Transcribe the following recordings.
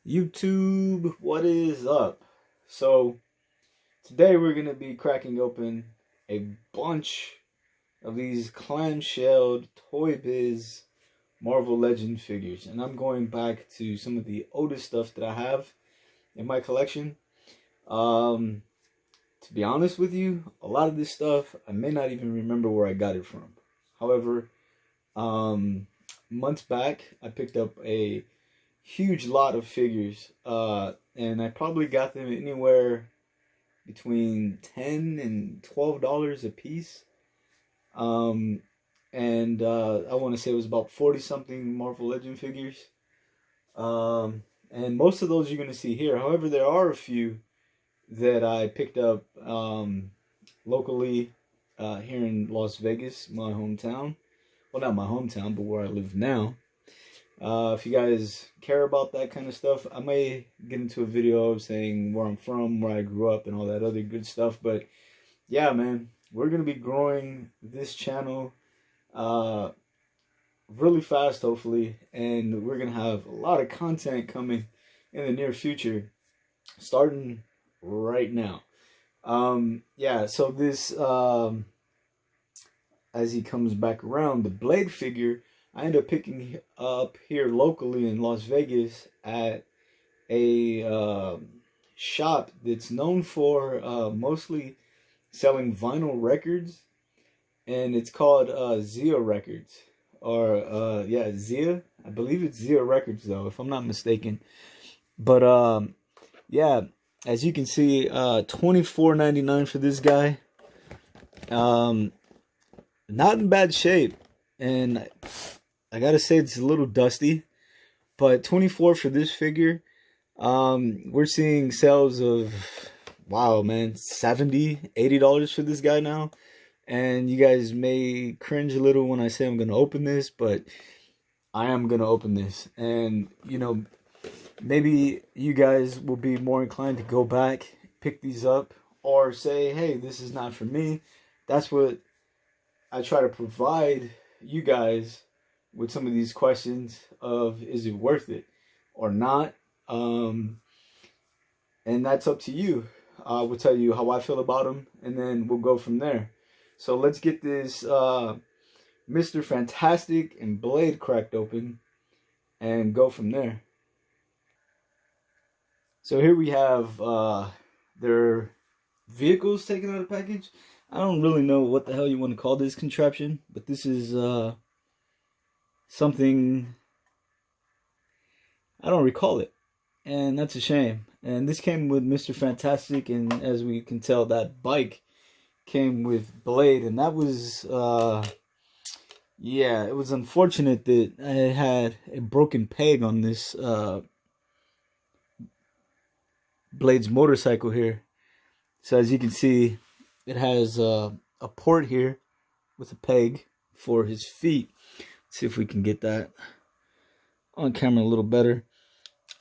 YouTube, what is up? So today we're gonna be cracking open a bunch of these clamshelled Toybiz Marvel Legend figures, and I'm going back to some of the oldest stuff that I have in my collection. To be honest with you, a lot of this stuff I may not even remember where I got it from. However, months back I picked up a huge lot of figures, and I probably got them anywhere between $10 and $12 a piece. And I want to say it was about 40 something Marvel Legend figures. And most of those you're going to see here. However, there are a few that I picked up locally here in Las Vegas, my hometown. Well, not my hometown, but where I live now. If you guys care about that kind of stuff, I may get into a video saying where I'm from, where I grew up, and all that other good stuff. But yeah, man, we're going to be growing this channel really fast, hopefully. And we're going to have a lot of content coming in the near future, starting right now. Yeah, so this, as he comes back around, the Blade figure, I ended up picking up here locally in Las Vegas at a shop that's known for mostly selling vinyl records, and it's called Zia Records, or yeah, Zia. I believe it's Zia Records though, if I'm not mistaken. But yeah, as you can see, $24.99 for this guy. Not in bad shape, and I gotta say it's a little dusty, but 24 for this figure. We're seeing sales of, wow, man, $70-$80 for this guy now. And you guys may cringe a little when I say I'm gonna open this, but I am gonna open this. And you know, maybe you guys will be more inclined to go back, pick these up, or say, hey, this is not for me. That's what I try to provide you guys with some of these questions of, is it worth it or not? And that's up to you. I will tell you how I feel about them, and then we'll go from there. So let's get this Mr. Fantastic and Blade cracked open and go from there. So here we have their vehicles taken out of the package. I don't really know what the hell you want to call this contraption, but this is something I don't recall it, and that's a shame. And this came with Mr. Fantastic, and as we can tell, that bike came with Blade, and that was yeah, it was unfortunate that I had a broken peg on this Blade's motorcycle here. So as you can see, it has a port here with a peg for his feet. Let's see if we can get that on camera a little better.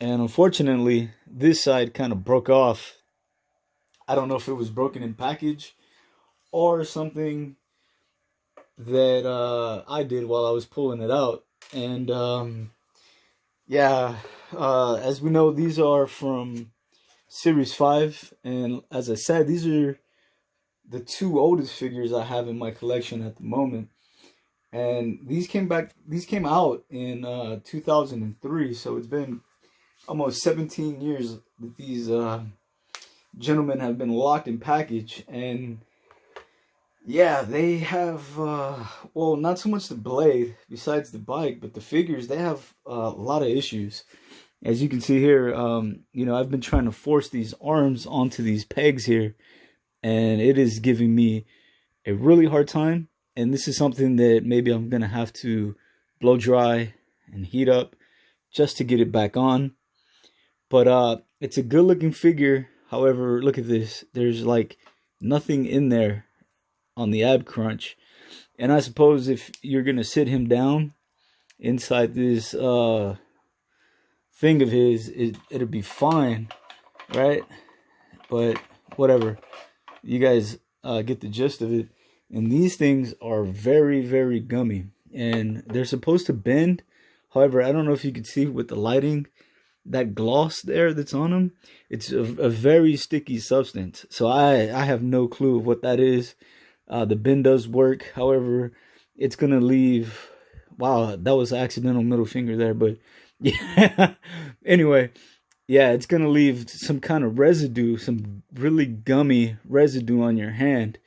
And unfortunately, this side kind of broke off. I don't know if it was broken in package or something that I did while I was pulling it out. And yeah, as we know, these are from Series 5. And as I said, these are the two oldest figures I have in my collection at the moment. And these came out in 2003, so it's been almost 17 years that these gentlemen have been locked in package. And yeah, they have well, not so much the Blade besides the bike, but the figures, they have a lot of issues. As you can see here, you know, I've been trying to force these arms onto these pegs here, and it is giving me a really hard time. And this is something that maybe I'm going to have to blow dry and heat up just to get it back on. But it's a good looking figure. However, look at this. There's like nothing in there on the ab crunch. And I suppose if you're going to sit him down inside this thing of his, it'll be fine, right? But whatever. You guys get the gist of it. And these things are very, very gummy. And they're supposed to bend. However, I don't know if you can see with the lighting. that gloss there that's on them, it's a very sticky substance. So I have no clue of what that is. The bin does work, however, it's gonna leave. Wow, that was an accidental middle finger there, but yeah. Anyway, yeah, it's gonna leave some kind of residue, some really gummy residue on your hand.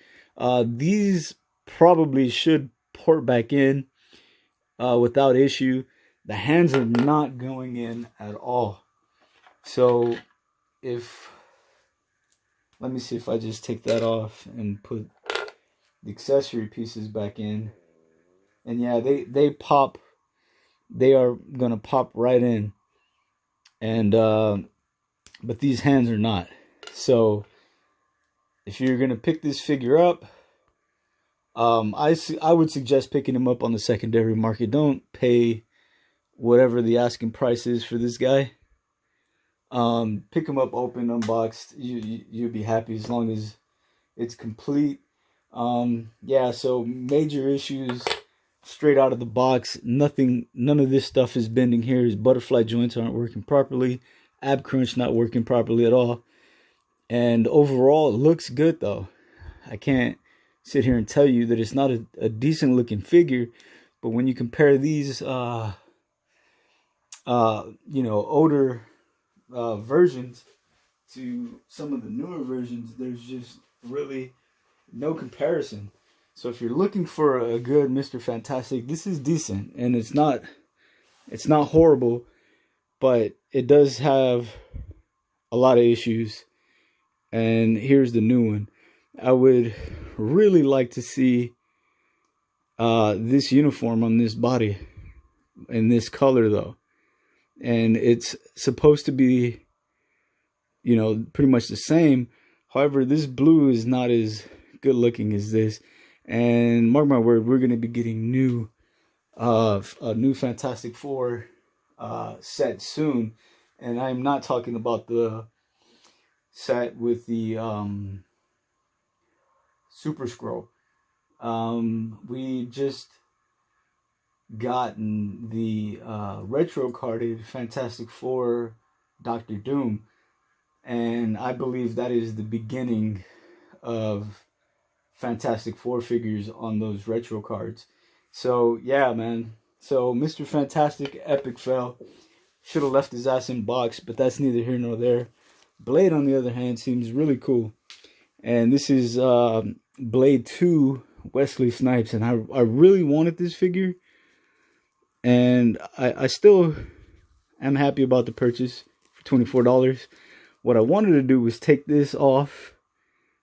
These probably should port back in without issue. The hands are not going in at all. So if, let me see if I just take that off and put the accessory pieces back in. And yeah, they pop. They are gonna pop right in. And but these hands are not. So if you're gonna pick this figure up, I would suggest picking him up on the secondary market. Don't pay whatever the asking price is for this guy. Pick him up open, unboxed. You'll be happy as long as it's complete. Yeah, so major issues straight out of the box. None of this stuff is bending here. His butterfly joints aren't working properly. Ab crunch not working properly at all. And overall, it looks good though. I can't sit here and tell you that it's not a decent looking figure, but when you compare these older versions to some of the newer versions, there's just really no comparison. So if you're looking for a good Mr. Fantastic, this is decent, and it's not horrible, but it does have a lot of issues. And here's the new one. I would really like to see this uniform on this body in this color though. And it's supposed to be, pretty much the same. However, this blue is not as good looking as this. And mark my word, we're going to be getting a new Fantastic Four set soon. And I'm not talking about the set with the Super Scroll. We just gotten the retro carded Fantastic Four Doctor Doom, and I believe that is the beginning of Fantastic Four figures on those retro cards. So yeah, man. So Mr. Fantastic, epic fail. Should have left his ass in box, but that's neither here nor there. Blade, on the other hand, seems really cool. And this is Blade 2 Wesley Snipes. And I really wanted this figure. And I still am happy about the purchase for $24. What I wanted to do was take this off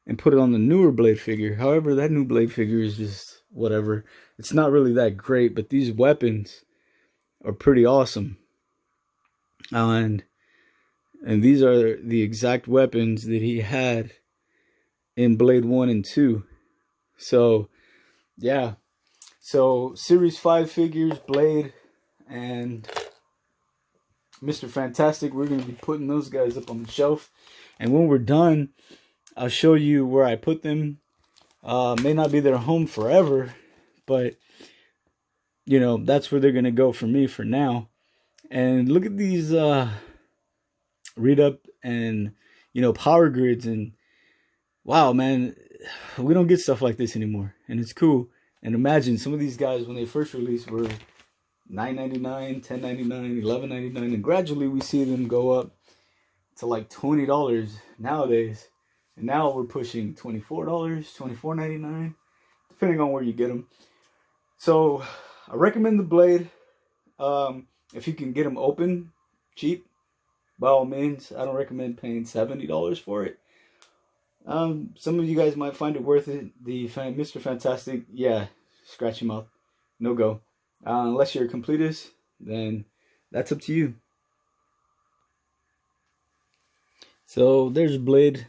and put it on the newer Blade figure. However, that new Blade figure is just whatever. It's not really that great, but these weapons are pretty awesome. And these are the exact weapons that he had in Blade 1 and 2. So, yeah. So, Series 5 figures, Blade, and Mr. Fantastic. We're going to be putting those guys up on the shelf. And when we're done, I'll show you where I put them. May not be their home forever, but, that's where they're going to go for me for now. And look at these read up and power grids, and wow, man, we don't get stuff like this anymore, and it's cool. And imagine some of these guys when they first released were $9.99, $10.99, $11.99, and gradually we see them go up to like $20 nowadays. And now we're pushing $24, $24.99, depending on where you get them. So I recommend the Blade. If you can get them open, cheap, by all means. I don't recommend paying $70 for it. Some of you guys might find it worth it. The Mr. Fantastic, yeah, scratch him up. No go. Unless you're a completist, then that's up to you. So there's Blade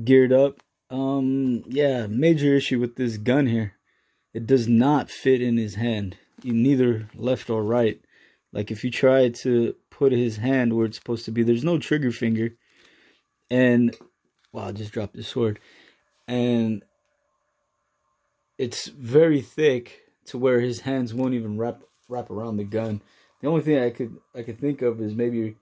geared up. Yeah, major issue with this gun here. It does not fit in his hand, neither left or right. Like if you try to put his hand where it's supposed to be, there's no trigger finger. And wow, I just dropped the sword. And it's very thick to where his hands won't even wrap around the gun. The only thing I could think of is maybe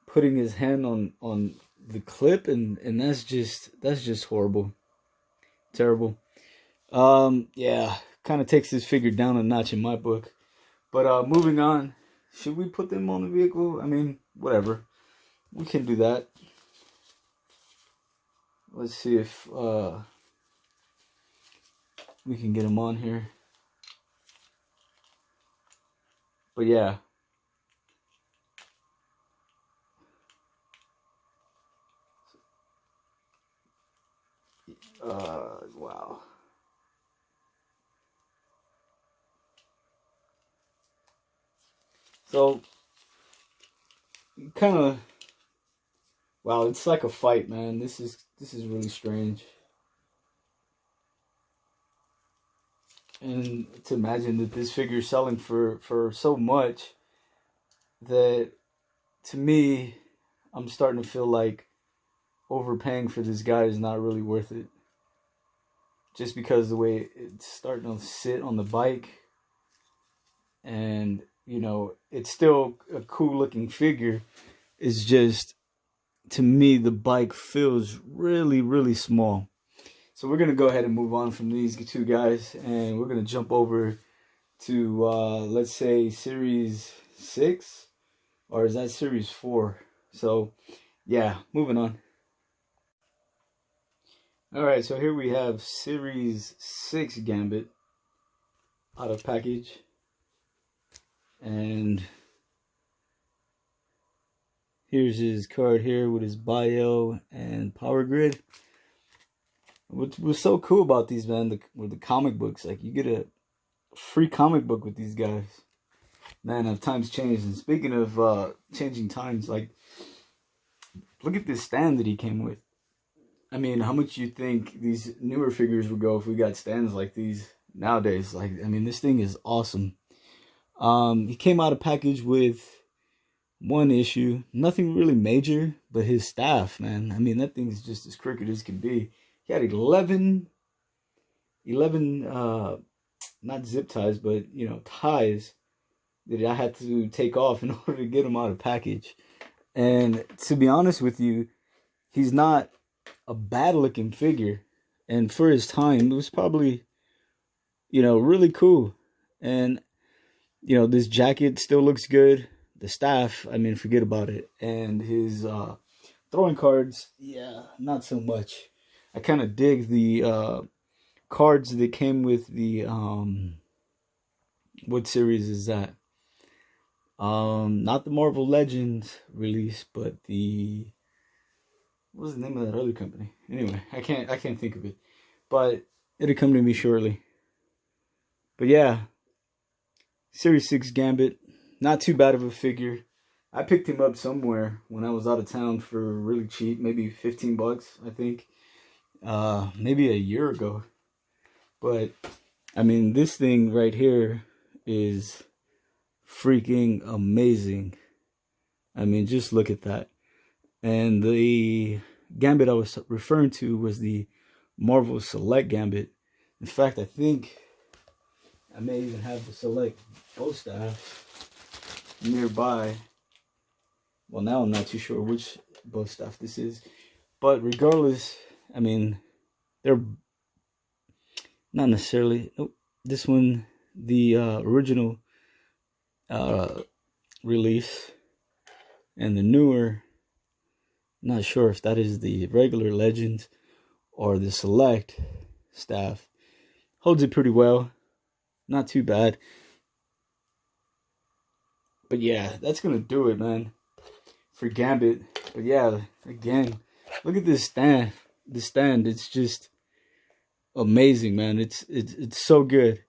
putting his hand on the clip, and that's just horrible, terrible. Yeah, kind of takes this figure down a notch in my book. But moving on, should we put them on the vehicle? I mean, whatever, we can do that. Let's see if we can get them on here. But yeah. Wow. So, kind of, wow, it's like a fight, man. This is really strange. And to imagine that this figure is selling for so much, that to me, I'm starting to feel like overpaying for this guy is not really worth it. Just because the way it's starting to sit on the bike, and you know, it's still a cool looking figure. It's just, to me, the bike feels really, really small. So we're going to go ahead and move on from these two guys, and we're going to jump over to, let's say, Series 6, or is that Series 4? So, yeah, moving on. Alright, so here we have Series 6 Gambit out of package. And here's his card here with his bio and power grid. What's so cool about these, man, with the comic books, like you get a free comic book with these guys. Man, have times changed. And speaking of changing times, like, look at this stand that he came with. I mean, how much you think these newer figures would go if we got stands like these nowadays? Like, I mean, this thing is awesome. He came out of package with one issue, nothing really major, but his staff, man. I mean, that thing's just as crooked as can be. He had 11 not zip ties, but, you know, ties that I had to take off in order to get him out of package. And to be honest with you, he's not a bad looking figure. And for his time, it was probably, you know, really cool. And, you know, this jacket still looks good. The staff, I mean, forget about it. And his throwing cards, yeah, not so much. I kind of dig the cards that came with the, what series is that? Not the Marvel Legends release, but the, what was the name of that other company? Anyway, I can't think of it, but it'll come to me shortly. But yeah, Series 6 Gambit, not too bad of a figure. I picked him up somewhere when I was out of town for really cheap, maybe 15 bucks, I think. Maybe a year ago. But I mean, this thing right here is freaking amazing. I mean, just look at that. And the Gambit I was referring to was the Marvel Select Gambit. In fact, I think I may even have the Select bow staff nearby. Well, now I'm not too sure which bow staff this is. But regardless, I mean, they're not necessarily. Nope. This one, the original release, and the newer, not sure if that is the regular Legends or the Select staff. Holds it pretty well. Not too bad. But yeah, that's going to do it, man, for Gambit. But yeah, again, look at this stand. The stand, it's just amazing, man. It's so good.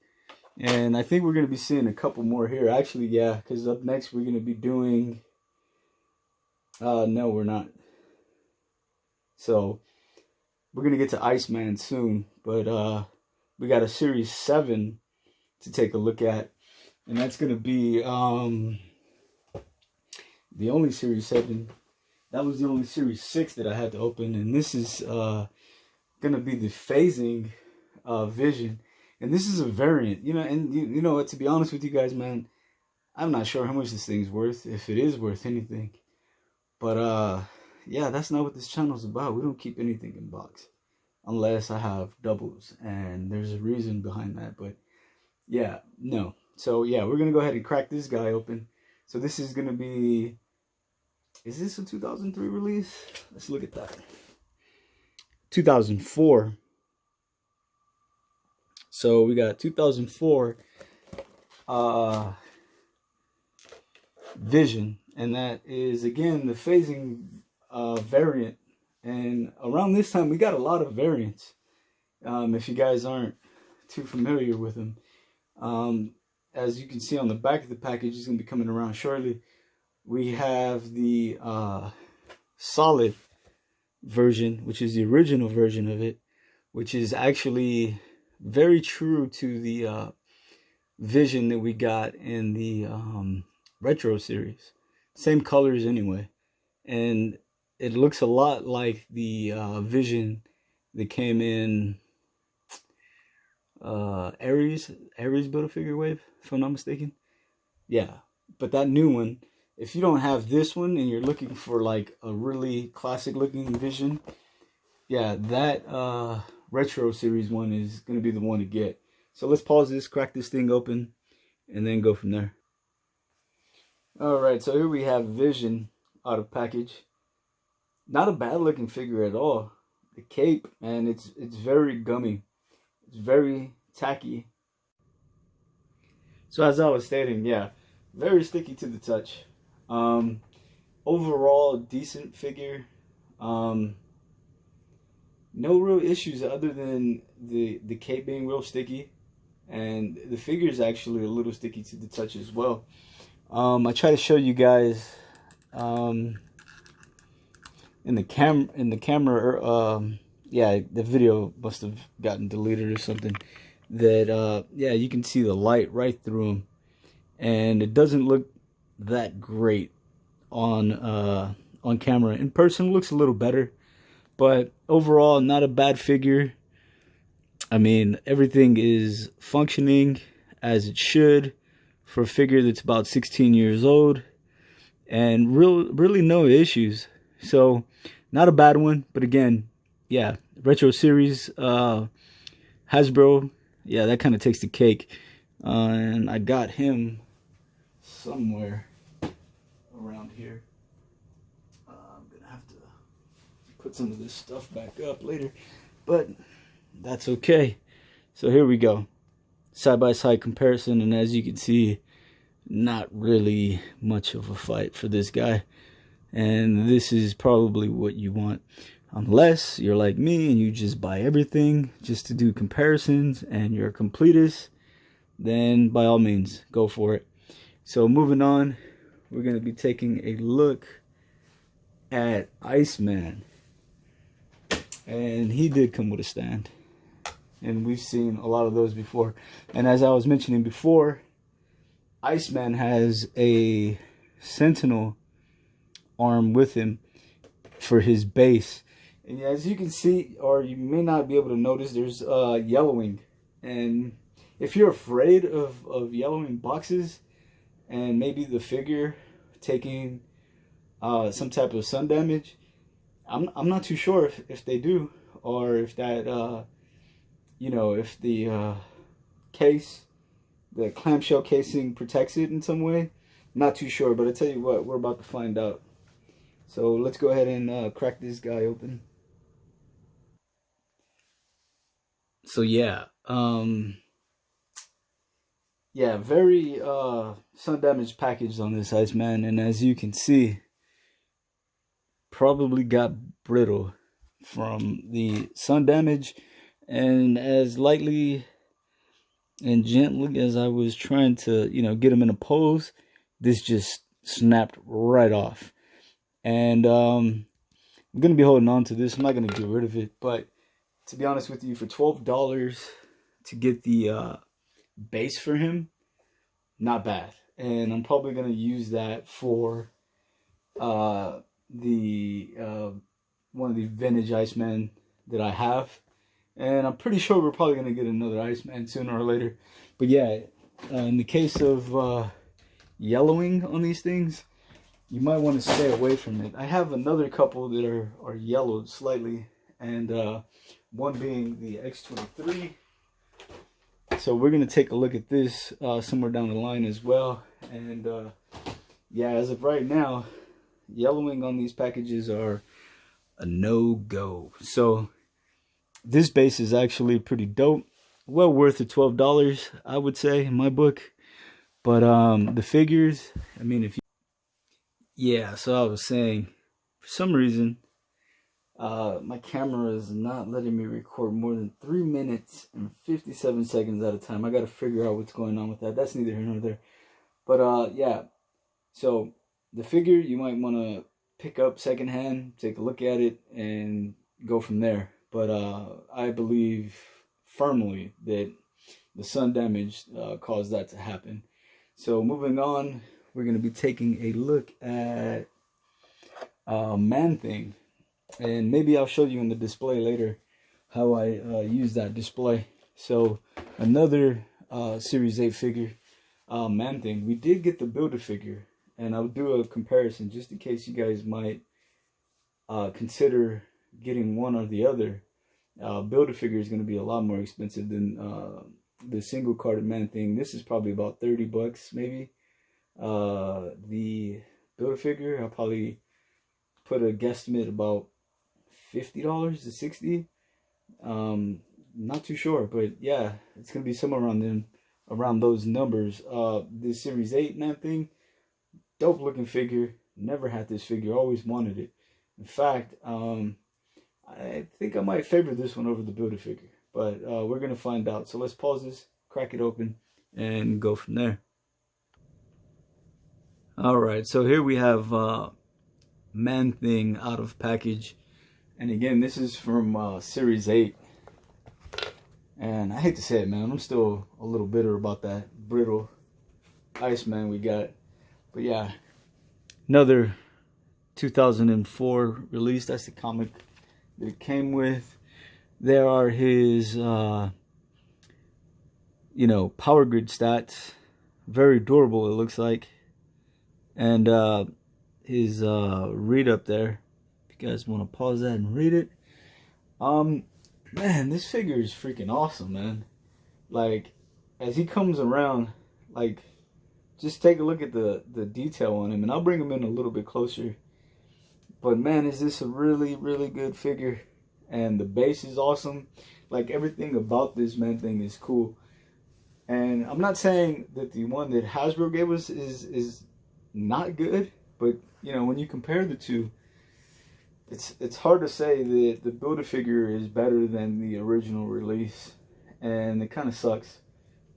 And I think we're going to be seeing a couple more here. Actually, yeah, because up next we're going to be doing... no, we're not. So, we're going to get to Iceman soon. But we got a Series 7 to take a look at. And that's going to be the only Series 7. That was the only Series 6 that I had to open. And this is going to be the phasing vision. And this is a variant. You know, and you know what, to be honest with you guys, man, I'm not sure how much this thing's worth, if it is worth anything. But yeah, that's not what this channel's about. We don't keep anything in box unless I have doubles, and there's a reason behind that. But yeah, no. So yeah, we're gonna go ahead and crack this guy open. So this is gonna be, is this a 2003 release? Let's look at that. 2004. So we got 2004 Vision, and that is again the phasing variant. And around this time we got a lot of variants. If you guys aren't too familiar with them, as you can see on the back of the package, is going to be coming around shortly. We have the solid version, which is the original version of it, which is actually very true to the Vision that we got in the retro series. Same colors anyway, and it looks a lot like the Vision that came in Ares Build-A-Figure Wave, if I'm not mistaken. Yeah, but that new one, if you don't have this one and you're looking for like a really classic looking Vision, yeah, that retro series one is going to be the one to get. So let's pause this, crack this thing open, and then go from there. Alright, so here we have Vision out of package. Not a bad looking figure at all. The cape, man, it's very gummy. It's very tacky. So as I was stating, yeah, very sticky to the touch. Overall, decent figure. No real issues other than the cape being real sticky, and the figure is actually a little sticky to the touch as well. I try to show you guys in the camera. Yeah, the video must have gotten deleted or something. That yeah, you can see the light right through them, and it doesn't look that great on camera. In person, it looks a little better, but overall, not a bad figure. I mean, everything is functioning as it should for a figure that's about 16 years old, and really no issues. So not a bad one, but again, yeah, retro series, Hasbro, yeah, that kind of takes the cake. And I got him somewhere around here. I'm gonna have to put some of this stuff back up later, but that's okay. So here we go, side-by-side comparison, and as you can see, not really much of a fight for this guy. And this is probably what you want, unless you're like me and you just buy everything just to do comparisons and you're a completist, then by all means go for it. So moving on, we're going to be taking a look at Iceman, and he did come with a stand, and we've seen a lot of those before. And as I was mentioning before, Iceman has a Sentinel arm with him for his base, and as you can see, or you may not be able to notice, there's yellowing. And if you're afraid of yellowing boxes and maybe the figure taking some type of sun damage, I'm not too sure if they do, or if that you know, if the case, the clamshell casing protects it in some way. Not too sure, but I tell you what, we're about to find out. So let's go ahead and crack this guy open. So yeah, yeah, very sun damage package on this Iceman, and as you can see, probably got brittle from the sun damage, and as lightly and gently as I was trying to, you know, get him in a pose, this just snapped right off. And I'm gonna be holding on to this. I'm not gonna get rid of it, but to be honest with you, for $12 to get the base for him, not bad. And I'm probably gonna use that for the one of the vintage Icemen that I have. And I'm pretty sure we're probably gonna get another Iceman sooner or later. But yeah, in the case of yellowing on these things, you might want to stay away from it. I have another couple that are yellowed slightly, and one being the X23. So we're gonna take a look at this somewhere down the line as well. And yeah, as of right now, yellowing on these packages are a no-go. So this base is actually pretty dope, well worth the $12, I would say, in my book. But the figures, I mean, if you, yeah, so I was saying, for some reason my camera is not letting me record more than 3 minutes and 57 seconds at a time. I gotta figure out what's going on with that. That's neither here nor there. But yeah, so the figure you might want to pick up secondhand, take a look at it, and go from there. But I believe firmly that the sun damage caused that to happen. So moving on, we're going to be taking a look at Man-Thing. And maybe I'll show you in the display later how I use that display. So another Series 8 figure, Man-Thing. We did get the Build-A-Figure, and I'll do a comparison just in case you guys might consider getting one or the other. Build-A-Figure is going to be a lot more expensive than the single carded Man-Thing. This is probably about 30 bucks maybe. The Build-A-Figure, I'll probably put a guesstimate about $50 to $60. Not too sure, but yeah, it's gonna be somewhere around those numbers. This Series 8 Man-Thing, dope looking figure. Never had this figure, always wanted it. In fact, I think I might favor this one over the Build-A-Figure, but we're gonna find out. So let's pause this, crack it open, and go from there. All right, so here we have Man-Thing out of package, and again, this is from Series 8. And I hate to say it, man, I'm still a little bitter about that brittle Iceman we got. But yeah, another 2004 release. That's the comic that it came with. There are his, you know, power grid stats. Very durable, it looks like. And his read up there. If you guys want to pause that and read it. Man, this figure is freaking awesome, man. Like, as he comes around, like, just take a look at the detail on him, and I'll bring him in a little bit closer. But man, is this a really, really good figure. And the base is awesome. Like, everything about this Man-Thing is cool. And I'm not saying that the one that Hasbro gave us is not good, but you know, when you compare the two, it's hard to say that the Build-A-Figure is better than the original release. And it kind of sucks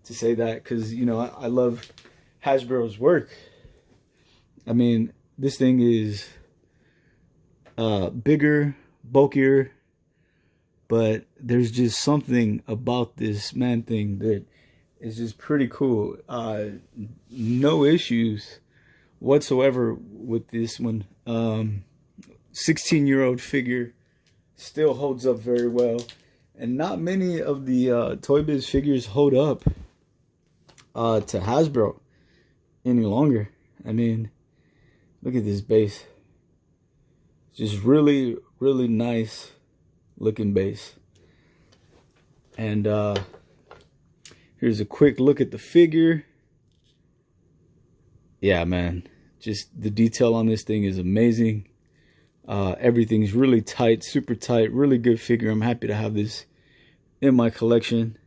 to say that, because you know, I love Hasbro's work. I mean, this thing is bigger, bulkier, but there's just something about this Man-Thing that is just pretty cool. No issues whatsoever with this one. 16-year-old figure, still holds up very well, and not many of the Toybiz figures hold up to Hasbro any longer. I mean, look at this base. Just really, really nice looking base. And here's a quick look at the figure. Yeah, man, just the detail on this thing is amazing. Everything's really tight, super tight, really good figure. I'm happy to have this in my collection.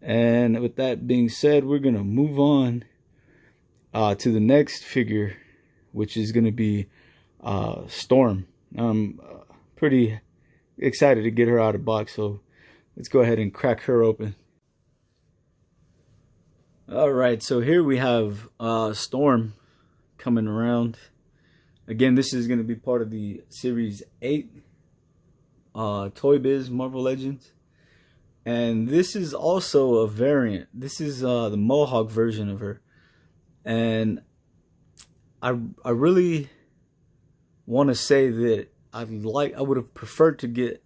And with that being said, we're gonna move on to the next figure, which is gonna be Storm. I'm pretty excited to get her out of the box, so let's go ahead and crack her open. All right, so here we have Storm coming around. Again, this is going to be part of the Series 8 Toybiz Marvel Legends. And this is also a variant. This is the Mohawk version of her. And I really want to say that I would have preferred to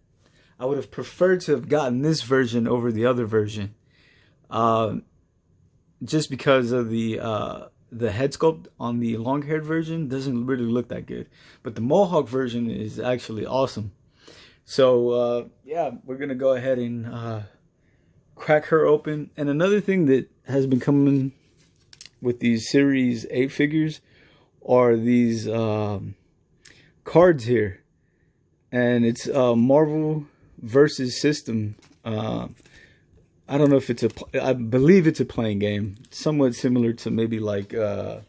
have gotten this version over the other version. Just because of the the head sculpt on the long-haired version doesn't really look that good, but the mohawk version is actually awesome. So yeah, we're gonna go ahead and crack her open. And another thing that has been coming with these Series 8 figures are these cards here, and it's Marvel versus System. I don't know if it's I believe it's a playing game, somewhat similar to maybe like I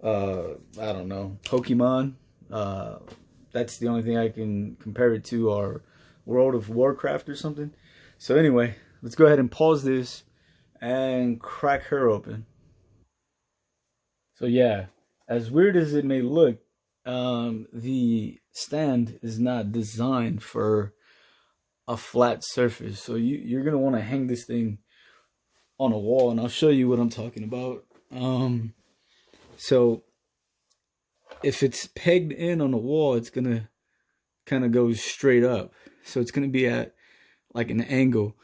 don't know, Pokemon. That's the only thing I can compare it to, or World of Warcraft or something. So anyway, let's go ahead and pause this and crack her open. So yeah, as weird as it may look, the stand is not designed for a flat surface. So you're gonna want to hang this thing on a wall, and I'll show you what I'm talking about. So if it's pegged in on the wall, it's gonna kind of go straight up. So it's gonna be at like an angle.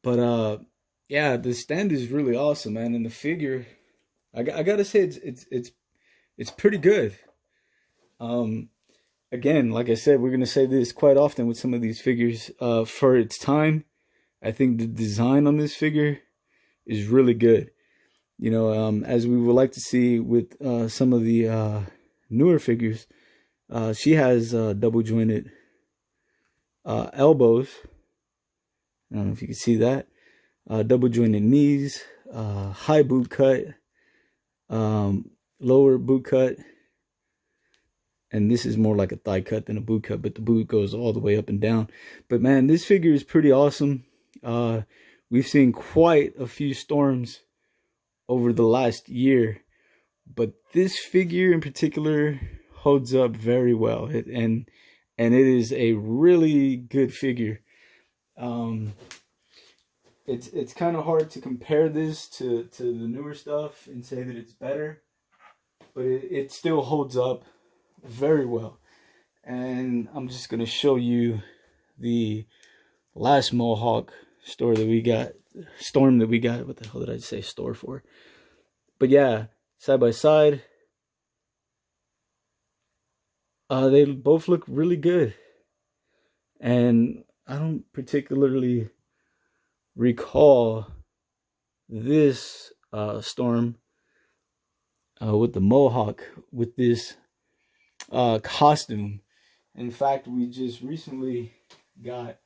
But yeah, the stand is really awesome, man, and the figure, I gotta say it's pretty good. Again, like I said, we're gonna say this quite often with some of these figures. For its time, I think the design on this figure is really good. You know, as we would like to see with some of the newer figures, she has double jointed elbows. I don't know if you can see that. Double jointed knees, high boot cut, lower boot cut, and this is more like a thigh cut than a boot cut, but the boot goes all the way up and down. But man, this figure is pretty awesome. We've seen quite a few storms over the last year, but this figure in particular holds up very well. And it is a really good figure. It's kind of hard to compare this to the newer stuff and say that it's better, but it still holds up very well. And I'm just gonna show you the last Mohawk storm that we got. What the hell did I say store for? But yeah, side by side, they both look really good. And I don't particularly recall this storm with the Mohawk with this costume. In fact, we just recently got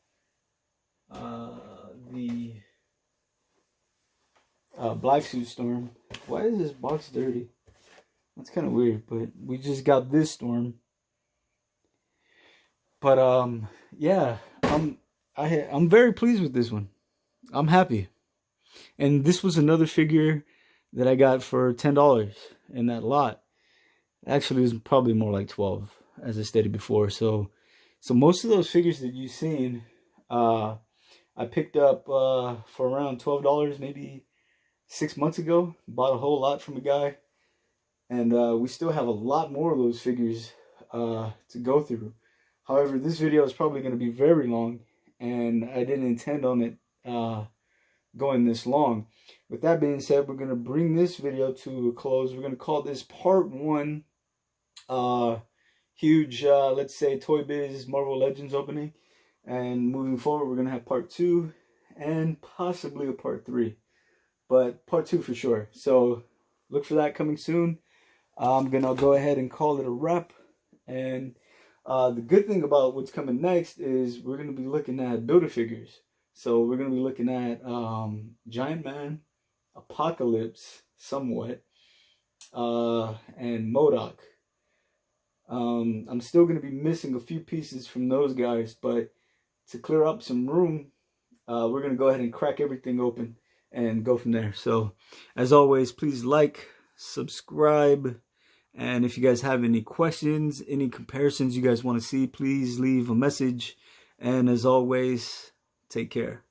the black suit storm. Why is this box dirty? That's kind of weird, but we just got this storm. But yeah, I'm very pleased with this one. I'm happy. And this was another figure that I got for $10 in that lot. Actually, it was probably more like 12, as I stated before. So most of those figures that you've seen, I picked up for around $12 maybe 6 months ago. Bought a whole lot from a guy, and we still have a lot more of those figures to go through. However, this video is probably going to be very long, and I didn't intend on it going this long. With that being said, we're going to bring this video to a close. We're going to call this part 1 huge, let's say, Toybiz Marvel Legends opening. And moving forward, we're going to have part 2 and possibly a part 3. But part 2 for sure. So look for that coming soon. I'm going to go ahead and call it a wrap. And the good thing about what's coming next is we're going to be looking at Build-A-Figures. So we're going to be looking at Giant Man, Apocalypse, somewhat, and MODOK. I'm still going to be missing a few pieces from those guys, but to clear up some room, we're going to go ahead and crack everything open and go from there. So, as always, please like, subscribe, and if you guys have any questions, any comparisons you guys want to see, please leave a message. And as always, take care.